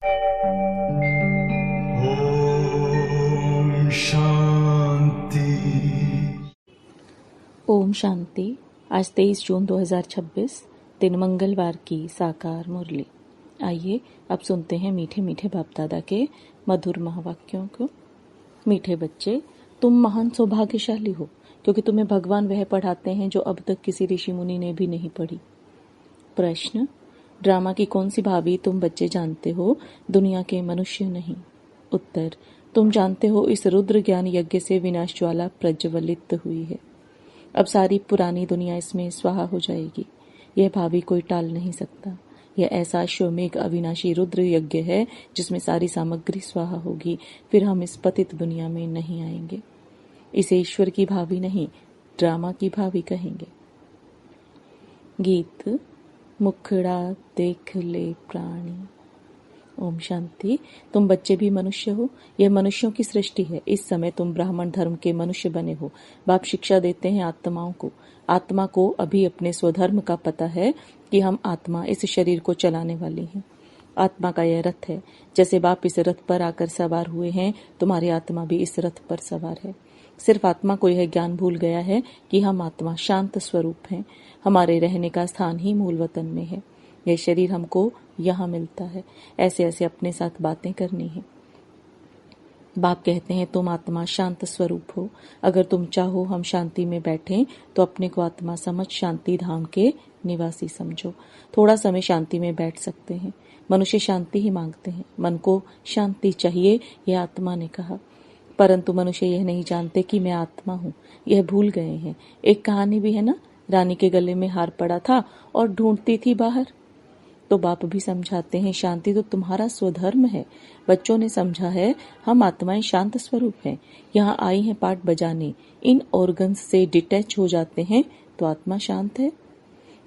ओम शांति। ओम शांति। आज 23 जून 2026 दिन मंगलवार की साकार मुरली। आइए अब सुनते हैं मीठे मीठे बाप दादा के मधुर महावाक्यों को। मीठे बच्चे, तुम महान सौभाग्यशाली हो क्योंकि तुम्हें भगवान वह पढ़ाते हैं जो अब तक किसी ऋषि मुनि ने भी नहीं पढ़ी। प्रश्न, ड्रामा की कौन सी भाभी तुम बच्चे जानते हो, दुनिया के मनुष्य नहीं? उत्तर, तुम जानते हो इस रुद्र ज्ञान यज्ञ से विनाश ज्वाला प्रज्वलित हुई है। अब सारी पुरानी दुनिया इसमें स्वाहा हो जाएगी। यह भावी कोई टाल नहीं सकता। यह ऐसा अश्वमेघ अविनाशी रुद्र यज्ञ है जिसमें सारी सामग्री स्वाहा होगी। फिर हम इस पतित दुनिया में नहीं आएंगे। इसे ईश्वर की भावी नहीं, ड्रामा की भावी कहेंगे। गीत। मुखड़ा देख ले प्राणी। ओम शांति। तुम बच्चे भी मनुष्य हो। यह मनुष्यों की सृष्टि है। इस समय तुम ब्राह्मण धर्म के मनुष्य बने हो। बाप शिक्षा देते हैं आत्माओं को। आत्मा को अभी अपने स्वधर्म का पता है कि हम आत्मा इस शरीर को चलाने वाली हैं। आत्मा का यह रथ है। जैसे बाप इस रथ पर आकर सवार हुए हैं, तुम्हारी आत्मा भी इस रथ पर सवार है। सिर्फ आत्मा को यह ज्ञान भूल गया है कि हम आत्मा शांत स्वरूप हैं। हमारे रहने का स्थान ही मूल वतन में है। यह शरीर हमको यहाँ मिलता है। ऐसे ऐसे अपने साथ बातें करनी है। बाप कहते हैं तुम आत्मा शांत स्वरूप हो। अगर तुम चाहो हम शांति में बैठें तो अपने को आत्मा समझ शांति धाम के निवासी समझो। थोड़ा समय शांति में बैठ सकते हैं। मनुष्य शांति ही मांगते हैं। मन को शांति चाहिए, यह आत्मा ने कहा। परंतु मनुष्य यह नहीं जानते कि मैं आत्मा हूँ। यह भूल गए हैं। एक कहानी भी है ना, रानी के गले में हार पड़ा था और ढूंढती थी बाहर। तो बाप भी समझाते हैं शांति तो तुम्हारा स्वधर्म है। बच्चों ने समझा है हम आत्माएं शांत स्वरूप हैं। यहाँ आई हैं पाठ बजाने। इन ऑर्गन्स से डिटैच हो जाते हैं तो आत्मा शांत है।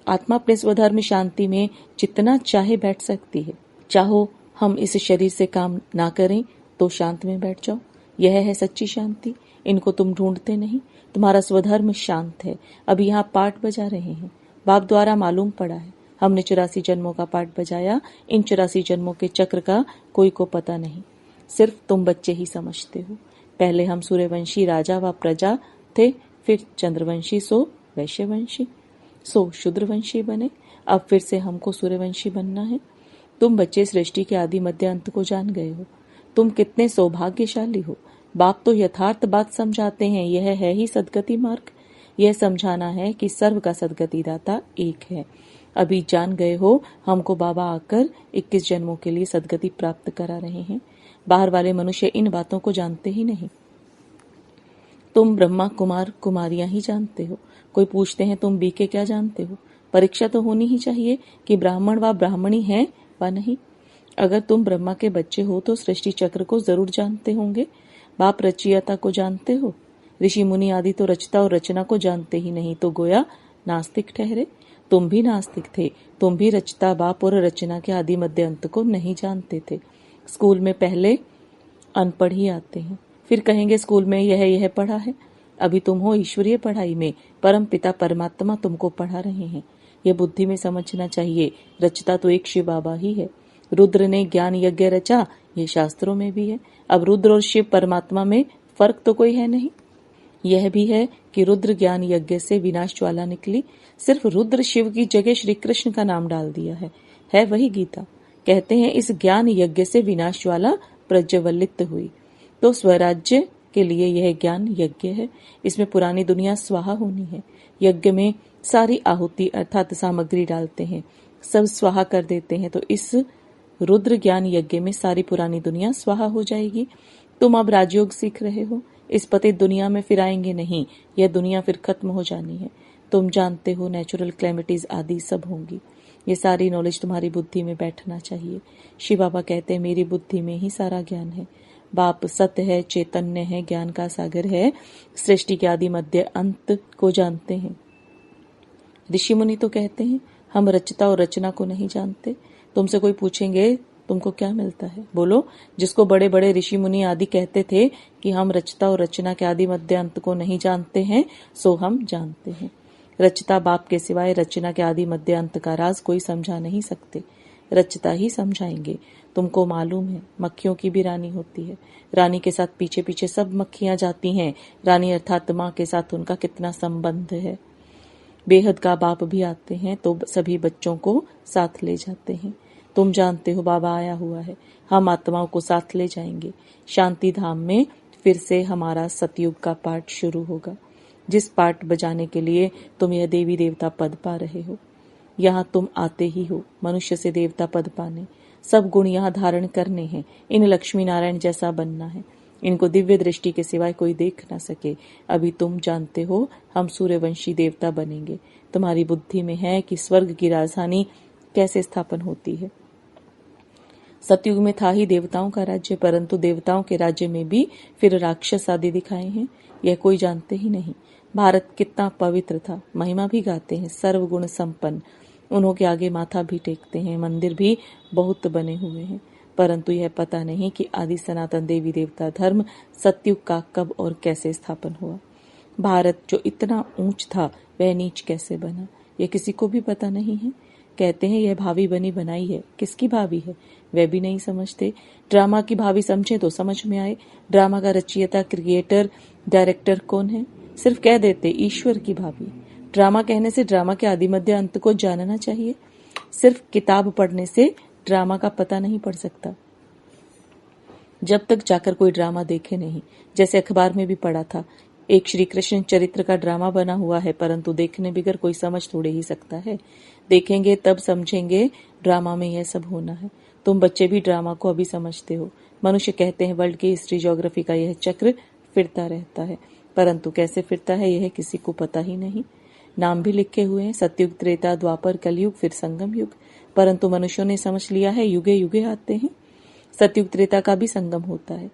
आत्मा अपने स्वधर्म शांति में जितना चाहे बैठ सकती है। चाहो हम इस शरीर से काम ना करें तो शांत में बैठ जाओ। यह है सच्ची शांति। इनको तुम ढूंढते नहीं। तुम्हारा स्वधर्म शांत है। अभी यहाँ पाठ बजा रहे हैं। बाप द्वारा मालूम पड़ा है। हमने 84 जन्मों का पाठ बजाया। इन 84 जन्मों के चक्र का कोई को पता नहीं। सिर्फ तुम बच्चे ही समझते हो। पहले हम सूर्यवंशी राजा व प्रजा थे, फिर चंद्रवंशी सो वैश्यवंशी सो शूद्रवंशी बने। अब फिर से हमको सूर्यवंशी बनना है। तुम बच्चे सृष्टि के आदि मध्य अंत को जान गए हो। तुम कितने सौभाग्यशाली हो। बाप तो यथार्थ बात समझाते हैं। यह है ही सदगति मार्ग। यह समझाना है कि सर्व का सदगति दाता एक है। अभी जान गए हो। हमको बाबा आकर 21 जन्मों के लिए सदगति प्राप्त करा रहे हैं। बाहर वाले मनुष्य इन बातों को जानते ही नहीं। तुम ब्रह्मा कुमार कुमारियां ही जानते हो। कोई पूछते हैं तुम बीके क्या जानते हो। परीक्षा तो होनी ही चाहिए कि ब्राह्मण व ब्राह्मणी हैं व नहीं। अगर तुम ब्रह्मा के बच्चे हो तो सृष्टि चक्र को जरूर जानते होंगे। बाप रचयिता को जानते हो। ऋषि मुनि आदि तो रचता और रचना को जानते ही नहीं, तो गोया नास्तिक ठहरे। तुम भी नास्तिक थे। तुम भी रचता बाप और रचना के आदि मध्य अंत को नहीं जानते थे। स्कूल में पहले अनपढ़ ही आते हैं, फिर कहेंगे स्कूल में यह पढ़ा है। अभी तुम हो ईश्वरीय पढ़ाई में। परम पिता परमात्मा तुमको पढ़ा रहे हैं। यह बुद्धि में समझना चाहिए। रचता तो एक शिव बाबा ही है। रुद्र ने ज्ञान यज्ञ रचा, यह शास्त्रों में भी है। अब रुद्र और शिव परमात्मा में फर्क तो कोई है नहीं। यह भी है कि रुद्र ज्ञान यज्ञ से विनाश ज्वाला निकली। सिर्फ रुद्र शिव की जगह श्री कृष्ण का नाम डाल दिया है वही गीता। कहते हैं इस ज्ञान यज्ञ से विनाश ज्वाला प्रज्वलित हुई। तो स्वराज्य के लिए यह ज्ञान यज्ञ है। इसमें पुरानी दुनिया स्वाहा होनी है। यज्ञ में सारी आहुति अर्थात सामग्री डालते हैं, सब स्वाहा कर देते हैं। तो इस रुद्र ज्ञान यज्ञ में सारी पुरानी दुनिया स्वाहा हो जाएगी। तुम अब राजयोग सीख रहे हो। इस पतित दुनिया में फिर आएंगे नहीं। यह दुनिया फिर खत्म हो जानी है। तुम जानते हो नेचुरल क्लैमिटीज आदि सब होंगी। ये सारी नॉलेज तुम्हारी बुद्धि में बैठना चाहिए। शिव बाबा कहते हैं मेरी बुद्धि में ही सारा ज्ञान है। बाप सत्य है, चैतन्य है, ज्ञान का सागर है। सृष्टि के आदि मध्य अंत को जानते हैं। ऋषि मुनि तो कहते हैं हम रचता और रचना को नहीं जानते। तुमसे कोई पूछेंगे तुमको क्या मिलता है, बोलो। जिसको बड़े बड़े ऋषि मुनि आदि कहते थे कि हम रचता और रचना के आदि मध्य अंत को नहीं जानते हैं, सो हम जानते हैं। रचता बाप के सिवाय रचना के आदि मध्य अंत का राज कोई समझा नहीं सकते। रचता ही समझाएंगे। तुमको मालूम है मक्खियों की भी रानी होती है। रानी के साथ पीछे पीछे सब मक्खियां जाती हैं। रानी अर्थात माँ के साथ उनका कितना संबंध है। बेहद का बाप भी आते हैं तो सभी बच्चों को साथ ले जाते हैं। तुम जानते हो बाबा आया हुआ है, हम आत्माओं को साथ ले जाएंगे। शांति धाम में फिर से हमारा सतयुग का पाठ शुरू होगा, जिस पाठ बजाने के लिए तुम यह देवी देवता पद पा रहे हो। यहाँ तुम आते ही हो मनुष्य से देवता पद पाने। सब गुण यहाँ धारण करने हैं। इन लक्ष्मी नारायण जैसा बनना है। इनको दिव्य दृष्टि के सिवाय कोई देख न सके। अभी तुम जानते हो हम सूर्यवंशी देवता बनेंगे। तुम्हारी बुद्धि में है कि स्वर्ग की राजधानी कैसे स्थापन होती है। सतयुग में था ही देवताओं का राज्य, परंतु देवताओं के राज्य में भी फिर राक्षस आदि दिखाए हैं, यह कोई जानते ही नहीं। भारत कितना पवित्र था, महिमा भी गाते हैं, सर्वगुण संपन्न। उन्हों के आगे माथा भी टेकते हैं, मंदिर भी बहुत बने हुए हैं, परंतु यह पता नहीं कि आदि सनातन देवी देवता धर्म सतयुग का कब और कैसे स्थापन हुआ। भारत जो इतना ऊंच था वह नीच कैसे बना, यह किसी को भी पता नहीं है। कहते हैं यह भावी बनी बनाई है, किसकी भावी है वह भी नहीं समझते। ड्रामा की भावी समझे तो समझ में आए। ड्रामा का रचयिता, क्रिएटर, डायरेक्टर कौन है, सिर्फ कह देते ईश्वर की भावी। ड्रामा कहने से ड्रामा के आदि मध्य अंत को जानना चाहिए। सिर्फ किताब पढ़ने से ड्रामा का पता नहीं पड़ सकता, जब तक जाकर कोई ड्रामा देखे नहीं। जैसे अखबार में भी पढ़ा था, एक श्री कृष्ण चरित्र का ड्रामा बना हुआ है, परंतु देखने बगैर कोई समझ थोड़े ही सकता है। देखेंगे तब समझेंगे ड्रामा में यह सब होना है। तुम बच्चे भी ड्रामा को अभी समझते हो। मनुष्य कहते हैं वर्ल्ड की हिस्ट्री ज्योग्राफी का यह चक्र फिरता रहता है, परंतु कैसे फिरता है यह किसी को पता ही नहीं। नाम भी लिखे हुए हैं, सतयुग, त्रेता, द्वापर, कलयुग, फिर संगम युग, परंतु मनुष्यों ने समझ लिया है युगे युगे आते हैं। सतयुग त्रेता का भी संगम होता है,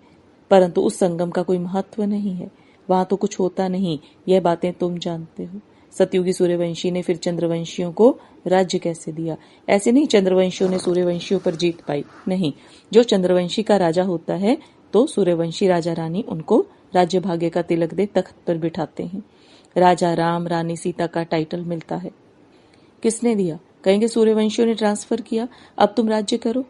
परंतु उस संगम का कोई महत्व नहीं है, वहां तो कुछ होता नहीं। यह बातें तुम जानते हो। सतयुगी सूर्यवंशी ने फिर चंद्रवंशियों को राज्य कैसे दिया। ऐसे नहीं चंद्रवंशियों ने सूर्यवंशियों पर जीत पाई, नहीं। जो चंद्रवंशी का राजा होता है तो सूर्यवंशी राजा रानी उनको राज्य भाग्य का तिलक दे तख्त पर बिठाते हैं। राजा राम, रानी सीता का टाइटल मिलता है। किसने दिया, कहेंगे सूर्यवंशियों ने ट्रांसफर किया, अब तुम राज्य करो।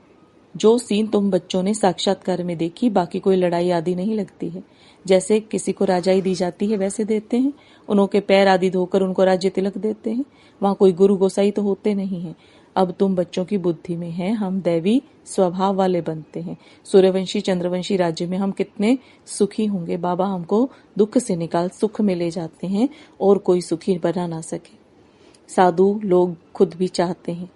जो सीन तुम बच्चों ने साक्षात्कार में देखी, बाकी कोई लड़ाई आदि नहीं लगती है। जैसे किसी को राजाई दी जाती है वैसे देते हैं, उन्हों के पैर आदि धोकर उनको राज्य तिलक देते हैं। वहां कोई गुरु गोसाई तो होते नहीं है। अब तुम बच्चों की बुद्धि में है हम दैवी स्वभाव वाले बनते हैं। सूर्यवंशी चंद्रवंशी राज्य में हम कितने सुखी होंगे। बाबा हमको दुख से निकाल सुख में ले जाते हैं और कोई सुखी बना ना सके। साधु लोग खुद भी चाहते हैं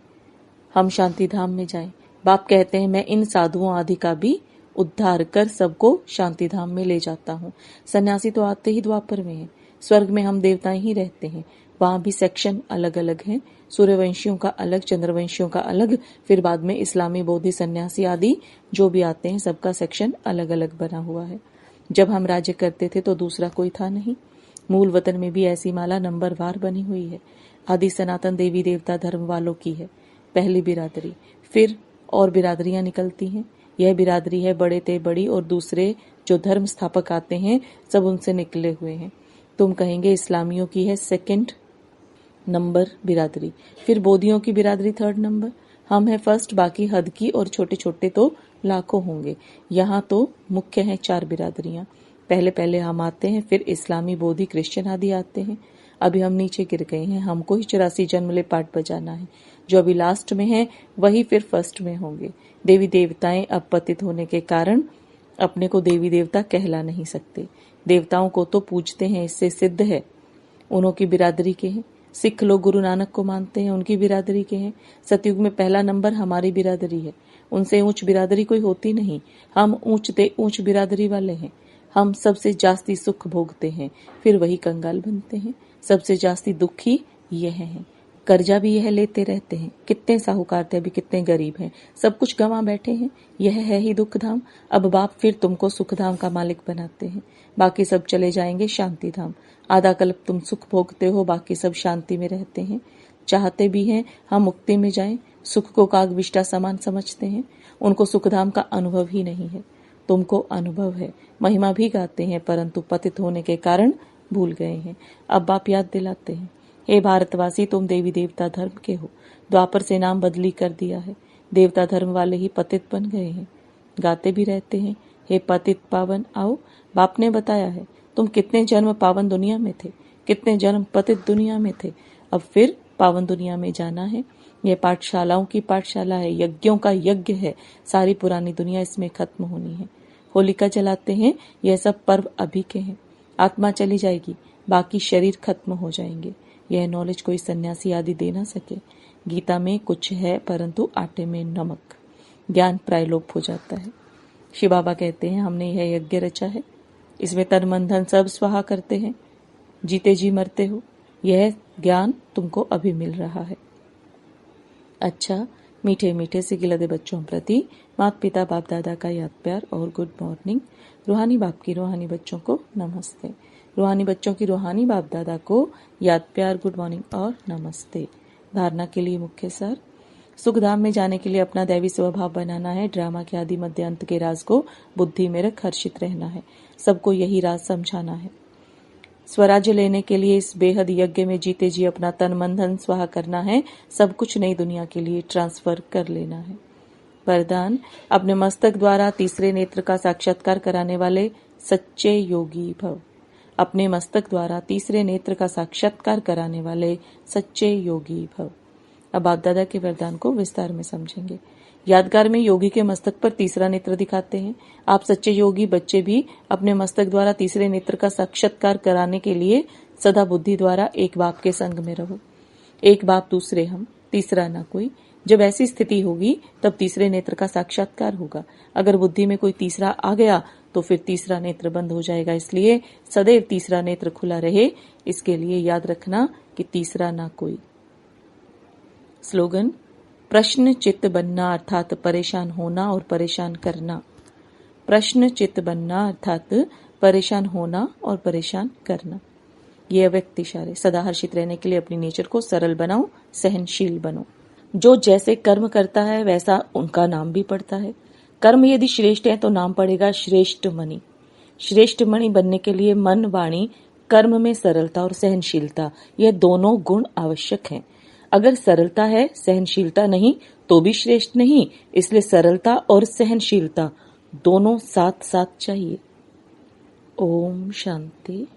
हम शांति धाम में जाएं। बाप कहते हैं मैं इन साधुओं आदि का भी उद्धार कर सबको शांति धाम में ले जाता हूँ। सन्यासी तो आते ही द्वापर में है। स्वर्ग में हम देवताएं ही रहते हैं, वहां भी सेक्शन अलग अलग हैं। सूर्यवंशियों का अलग, चंद्रवंशियों का अलग, फिर बाद में इस्लामी, बौद्धि, सन्यासी आदि जो भी आते हैं सबका सेक्शन अलग अलग बना हुआ है। जब हम राज्य करते थे तो दूसरा कोई था नहीं। मूल वतन में भी ऐसी माला नंबरवार बनी हुई है। आदि सनातन देवी देवता धर्म वालों की है पहली बिरादरी, फिर और बिरादरियां निकलती हैं। यह बिरादरी है बड़े ते बड़ी, और दूसरे जो धर्म स्थापक आते हैं सब उनसे निकले हुए हैं। तुम कहेंगे इस्लामियों की है सेकंड नंबर बिरादरी, फिर बौद्धियों की बिरादरी थर्ड नंबर, हम है फर्स्ट, बाकी हद की और छोटे छोटे तो लाखों होंगे। यहाँ तो मुख्य है 4 बिरादरियां। पहले पहले हम आते हैं, फिर इस्लामी, बौद्धि, क्रिश्चियन आदि आते हैं। अभी हम नीचे गिर गए हैं, हमको ही 84 जन्म ले पाठ बजाना है। जो अभी लास्ट में है वही फिर फर्स्ट में होंगे। देवी देवताएं अब पतित होने के कारण अपने को देवी देवता कहला नहीं सकते। देवताओं को तो पूजते हैं, इससे सिद्ध है उन्हों की बिरादरी के हैं। सिख लोग गुरु नानक को मानते हैं, उनकी बिरादरी के हैं। सतयुग में पहला नंबर हमारी बिरादरी है, उनसे ऊंच बिरादरी कोई होती नहीं। हम ऊंचते ऊंच बिरादरी वाले हैं। हम सबसे जास्ती सुख भोगते हैं, फिर वही कंगाल बनते हैं। सबसे जास्ती दुखी यह हैं, कर्जा भी यह लेते रहते हैं। कितने साहूकार थे, अभी कितने गरीब हैं, सब कुछ गंवा बैठे हैं। यह है ही दुख धाम। अब बाप फिर तुमको सुख धाम का मालिक बनाते हैं, बाकी सब चले जाएंगे शांति धाम। आधा कल्प तुम सुख भोगते हो, बाकी सब शांति में रहते हैं। चाहते भी हैं हम मुक्ति में जाएं, सुख को काग विष्टा समान समझते हैं। उनको सुखधाम का अनुभव ही नहीं है, तुमको अनुभव है। महिमा भी गाते हैं, परंतु पतित होने के कारण भूल गए हैं। अब बाप याद दिलाते हैं, हे भारतवासी, तुम देवी देवता धर्म के हो। द्वापर से नाम बदली कर दिया है, देवता धर्म वाले ही पतित बन गए हैं। गाते भी रहते हैं, हे पतित पावन आओ। बाप ने बताया है तुम कितने जन्म पावन दुनिया में थे, कितने जन्म पतित दुनिया में थे, अब फिर पावन दुनिया में जाना है। यह पाठशालाओं की पाठशाला है, यज्ञों का यज्ञ है। सारी पुरानी दुनिया इसमें खत्म होनी है। होलिका जलाते हैं, यह सब पर्व अभी के हैं। आत्मा चली जाएगी, बाकी शरीर खत्म हो जाएंगे। यह नॉलेज कोई सन्यासी आदि दे ना सके। गीता में कुछ है परंतु आटे में नमक, ज्ञान प्रायलोप हो जाता है। शिव बाबा कहते हैं हमने यह यज्ञ रचा है, इसमें तन मन धन सब स्वाहा करते हैं, जीते जी मरते हो। यह ज्ञान तुमको अभी मिल रहा है। अच्छा, मीठे मीठे से गिलदे बच्चों प्रति माता पिता बाप दादा का याद प्यार और गुड मॉर्निंग। रूहानी बाप की रूहानी बच्चों को नमस्ते। रूहानी बच्चों की रूहानी बाप दादा को याद प्यार, गुड मॉर्निंग और नमस्ते। धारणा के लिए मुख्य सार। सुखधाम में जाने के लिए अपना दैवी स्वभाव बनाना है। ड्रामा के आदि मध्य अंत के राज को बुद्धि में रख हर्षित रहना है। सबको यही राज समझाना है। स्वराज्य लेने के लिए इस बेहद यज्ञ में जीते जी अपना तन मन धन स्वाहा करना है। सब कुछ नई दुनिया के लिए ट्रांसफर कर लेना है। वरदान, अपने मस्तक द्वारा तीसरे नेत्र का साक्षात्कार कराने वाले सच्चे योगी भव। अपने मस्तक द्वारा तीसरे नेत्र का साक्षात्कार कराने वाले सच्चे योगी भव। अब आप दादा के वरदान को विस्तार में समझेंगे। यादगार में योगी के मस्तक पर तीसरा नेत्र दिखाते हैं। आप सच्चे योगी बच्चे भी अपने मस्तक द्वारा तीसरे नेत्र का साक्षात्कार कराने के लिए सदा बुद्धि द्वारा एक बाप के संग में रहो। एक बाप दूसरे हम, तीसरा ना कोई। जब ऐसी स्थिति होगी तब तीसरे नेत्र का साक्षात्कार होगा। अगर बुद्धि में कोई तीसरा आ गया तो फिर तीसरा नेत्र बंद हो जाएगा। इसलिए सदैव तीसरा नेत्र खुला रहे, इसके लिए याद रखना कि तीसरा ना कोई। स्लोगन, प्रश्न चित्त बनना अर्थात परेशान होना और परेशान करना। प्रश्न चित्त बनना अर्थात परेशान होना और परेशान करना। ये अव्यक्त इशारे। सदा हर्षित रहने के लिए अपनी नेचर को सरल बनाओ, सहनशील बनो। जो जैसे कर्म करता है वैसा उनका नाम भी पड़ता है। कर्म यदि श्रेष्ठ है तो नाम पड़ेगा श्रेष्ठ मणि। श्रेष्ठ मणि बनने के लिए मन, वाणी, कर्म में सरलता और सहनशीलता, यह दोनों गुण आवश्यक हैं। अगर सरलता है, सहनशीलता नहीं तो भी श्रेष्ठ नहीं। इसलिए सरलता और सहनशीलता दोनों साथ साथ चाहिए। ओम शांति।